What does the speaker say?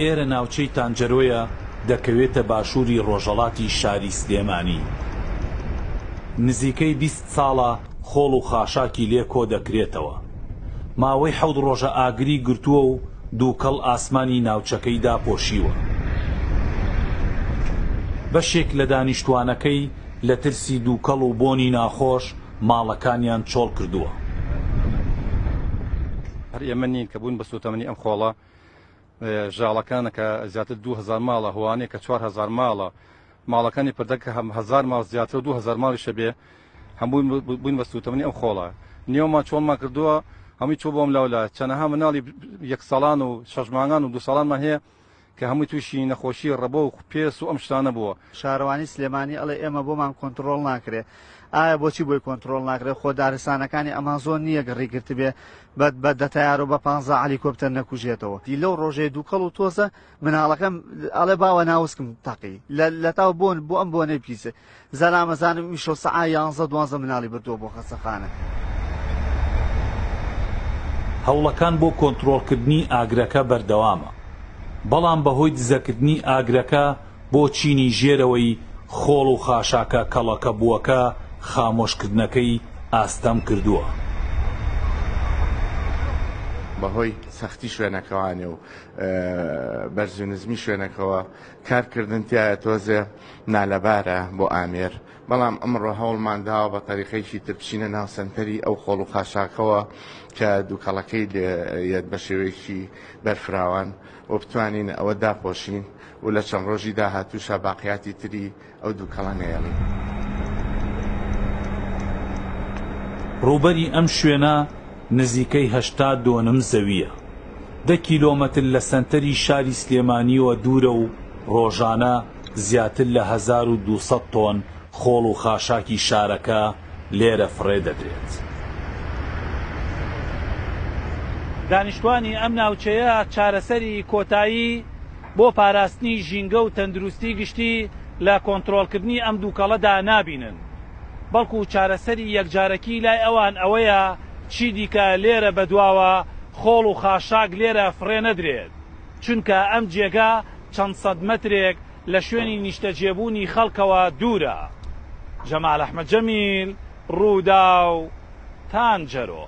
ئێرە ناوچەی تانجەرۆیە دەکەوێتە باشووری ڕۆژهەڵاتی شاری سلێمانی. نزیکەی 20 ساڵە خۆڵ و خاشاکی لێ کۆ دەکرێتەوە. ماوەی 7 ڕۆژە ئاگری گرتووە و دووکەڵ ئاسمانی ناوچەکەی داپۆشیوە. بەشێک لە دانیشتوانەکەی لە ترسی دووکەڵ و بۆنی ناخۆش ماڵەکانیان چۆڵ کردووە. هەر ئێمە نین کە بوون بە سوتەمەنی ئەم خۆڵە ژاڵەکانە کە زیاتر 2000 ماڵە هەوانەیە کە 4000 ماڵە ماڵەکانی پردەکە هەم 1000 ماڵ زیاتر 2000 ماڵی شەبێ هەموو بوون بە سوتەمەنی ئەم خۆڵە. نیۆمان چۆڵمان کردووە هەمووی چۆ بۆم لەولا چەنەها مناڵی 1 ساڵان و 6 مانگان و 2 ساڵانمان هەیە کە هەمووی تووشی نەخۆشی ڕەبە و پێس و ئەم شتانە بووە. شارەوانی سلێمانی ئەڵێ ئێمە بۆمان کۆنتترۆڵ ناکرێت. ئایا بۆچی بۆی کۆنتترۆل ناکرێت؟ خۆ دارستانەکانی ئەمازۆن نییە گەڕیگرت بێ بە دەتایار و بە 15 هەلیکۆپتەر نەکوژێتەوە. دی لەو ڕۆژەی دووکەڵ و تۆزە مناڵەکەم ئەڵێ باوە ناوسکم تاقی لە تاو بۆن بۆ ئەم بۆنەی پیسە زەلامەزانم میشۆ سەعا 11-12 مناڵی بردووە بۆ خەستەخانە. هەوڵەکان بۆ کۆنتترۆلکردنی ئاگرەکە بەردەوامە، بەڵام بەهۆی دزەکردنی ئاگرەکە بۆ چینی ژێرەوەی خۆڵ و خاشاکە کەڵەکە بووەکە خامۆشکردنەکەی ئاستەم کردووە. بەهۆی سەختی شوێنەکەوانێ و بەرزونزمی شوێنەکەەوە کارکردن تایە تۆزێ نالەبارە بۆ ئامێر، بەڵام ئەمڕۆ هەوڵمان داوە بە تەریقەیەکی تر بچینە ناو سەنتەری ئەو خۆڵ و خاشاکەوە کە دووکەڵەکەی لێت بە شێوەیەکی بەرفراوان و بتوانین ئەوە داپۆشین و لە چەند ڕۆژی داهاتووشە باقیاتی تری ئەو دووکەڵە نێڵین. ڕووبەری ئەم شوێنە نزیکەی 82 زەویە، 10 کیلۆمەتر لە سەنتەری شاری سلێمانیەوە دوورە و ڕۆژانە زیاتر لە 1200 تۆن خۆڵ و خاشاکی شارەکە لێرە فڕێ دەدرێت. دانیشتوانی ئەم ناوچەیە چارەسەری کۆتایی بۆ پاراستنی ژینگە و تەندروستی گشتی لە کۆنتترۆلکردنی ئەم دووکەڵەدا نابینن، بەڵکو چارەسەری یەکجارەکی لای ئەوان ئەوەیە چی دیکە لێرە بەدواوە خۆڵ و خاشاک لێرە فڕێ نەدرێت، چونکە ئەم جێگا چەند سەد مەترێک لە شوێنی نیشتەجێبوونی خەڵکەوە دوورە. جەمال ئەحمەد جەمیل، ڕووداو، تانجەرۆ.